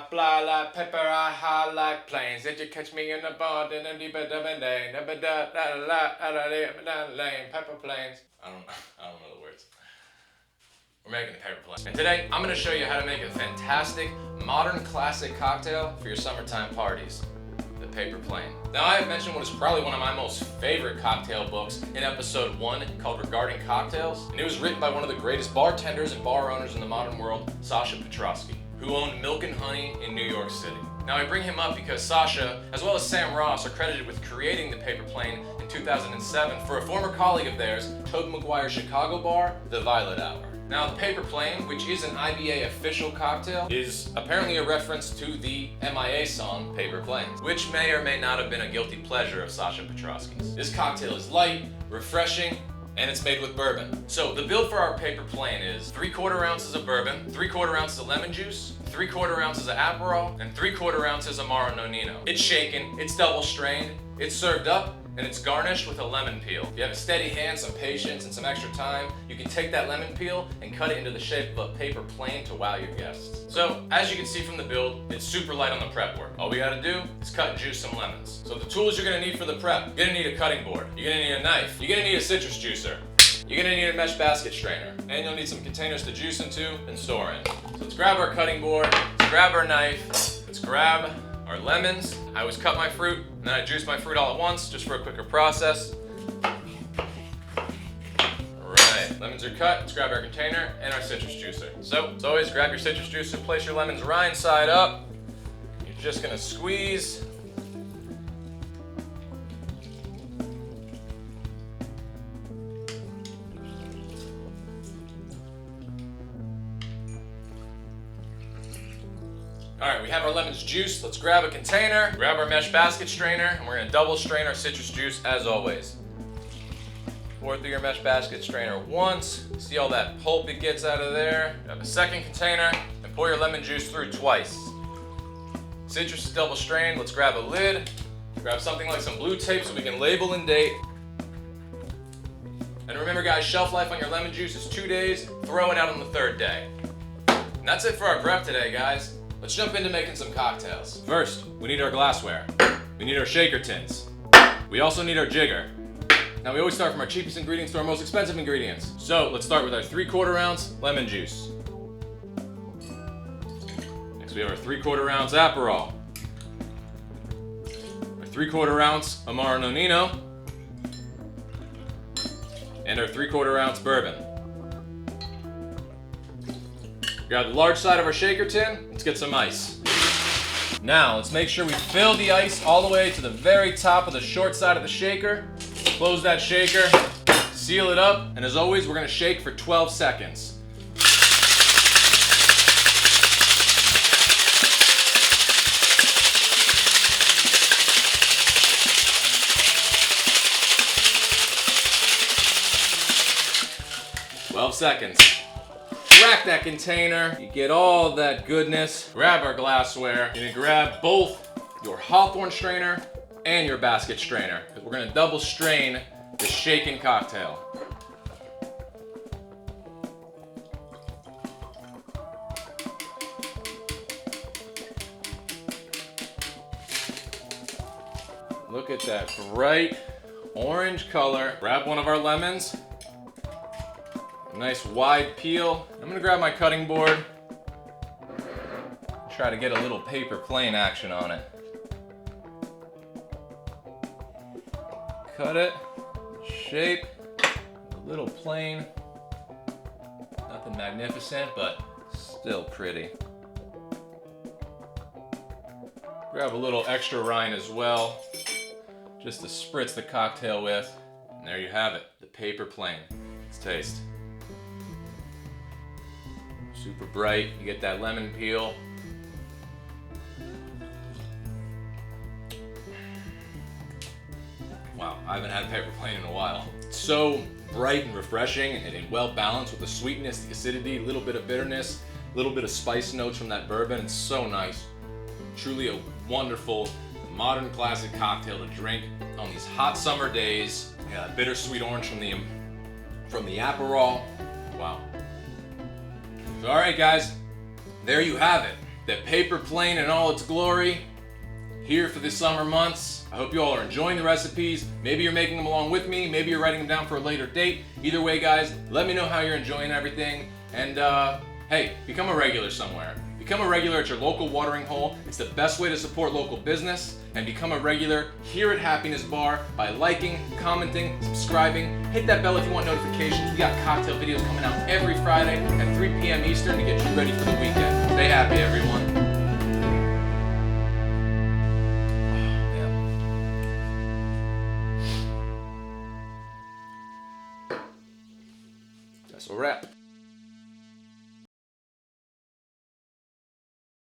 fly like paper, I high like planes. Did you catch me in the bar? Then a deeper day. Paper planes. I don't know the words. We're making a paper plane. And today, I'm gonna show you how to make a fantastic, modern classic cocktail for your summertime parties. The paper plane. Now, I have mentioned what is probably one of my most favorite cocktail books in episode 1 called Regarding Cocktails. And it was written by one of the greatest bartenders and bar owners in the modern world, Sasha Petraske, who owned Milk and Honey in New York City. Now, I bring him up because Sasha, as well as Sam Ross, are credited with creating the paper plane in 2007 for a former colleague of theirs, Toby Maloney's Chicago bar, The Violet Hour. Now, the paper plane, which is an IBA official cocktail, is apparently a reference to the MIA song, Paper Planes, which may or may not have been a guilty pleasure of Sasha Petraske's. This cocktail is light, refreshing, and it's made with bourbon. So the build for our paper plane is 3/4 ounces of bourbon, 3/4 ounces of lemon juice, 3/4 ounces of Aperol, and 3/4 ounces of Amaro Nonino. It's shaken, it's double strained, it's served up, and it's garnished with a lemon peel. If you have a steady hand, some patience, and some extra time, you can take that lemon peel and cut it into the shape of a paper plane to wow your guests. So, as you can see from the build, it's super light on the prep work. All we gotta do is cut and juice some lemons. So the tools you're gonna need for the prep, you're gonna need a cutting board, you're gonna need a knife, you're gonna need a citrus juicer, you're gonna need a mesh basket strainer, and you'll need some containers to juice into and store in. So let's grab our cutting board, let's grab our knife, let's grab our lemons. I always cut my fruit, and then I juice my fruit all at once, just for a quicker process. Alright, lemons are cut, let's grab our container and our citrus juicer. So, as always, grab your citrus juicer, place your lemons rind side up. You're just gonna squeeze. Alright, we have our lemons juiced. Let's grab a container, grab our mesh basket strainer, and we're gonna double strain our citrus juice as always. Pour through your mesh basket strainer once. See all that pulp it gets out of there. Grab a second container and pour your lemon juice through twice. Citrus is double strained. Let's grab a lid. Grab something like some blue tape so we can label and date. And remember guys, shelf life on your lemon juice is 2 days. Throw it out on the 3rd day. And that's it for our prep today, guys. Let's jump into making some cocktails. First, we need our glassware. We need our shaker tins. We also need our jigger. Now we always start from our cheapest ingredients to our most expensive ingredients. So let's start with our 3/4 ounce lemon juice. Next we have our 3/4 ounce Aperol. Our 3/4 ounce Amaro Nonino. And our 3/4 ounce bourbon. Grab the large side of our shaker tin, let's get some ice. Now, let's make sure we fill the ice all the way to the very top of the short side of the shaker. Close that shaker, seal it up, and as always, we're gonna shake for 12 seconds. Seconds. Crack that container, you get all that goodness. Grab our glassware, you're gonna grab both your Hawthorne strainer and your basket strainer, because we're gonna double strain the shaken cocktail. Look at that bright orange color. Grab one of our lemons. Nice wide peel. I'm gonna grab my cutting board. Try to get a little paper plane action on it. Cut it, shape, a little plane. Nothing magnificent, but still pretty. Grab a little extra rind as well, just to spritz the cocktail with. And there you have it, the paper plane. Let's taste. Super bright, you get that lemon peel. Wow, I haven't had a paper plane in a while. It's so bright and refreshing and well balanced with the sweetness, the acidity, a little bit of bitterness, a little bit of spice notes from that bourbon. It's so nice. Truly a wonderful, modern classic cocktail to drink on these hot summer days. Yeah, bittersweet orange from the Aperol. Wow. So, all right, guys, there you have it. The paper plane in all its glory, here for the summer months. I hope you all are enjoying the recipes. Maybe you're making them along with me. Maybe you're writing them down for a later date. Either way, guys, let me know how you're enjoying everything. And hey, become a regular somewhere. Become a regular at your local watering hole. It's the best way to support local business. And become a regular here at Happiness Bar by liking, commenting, subscribing. Hit that bell if you want notifications. We got cocktail videos coming out every Friday at 3 p.m. Eastern to get you ready for the weekend. Stay happy, everyone. That's a wrap.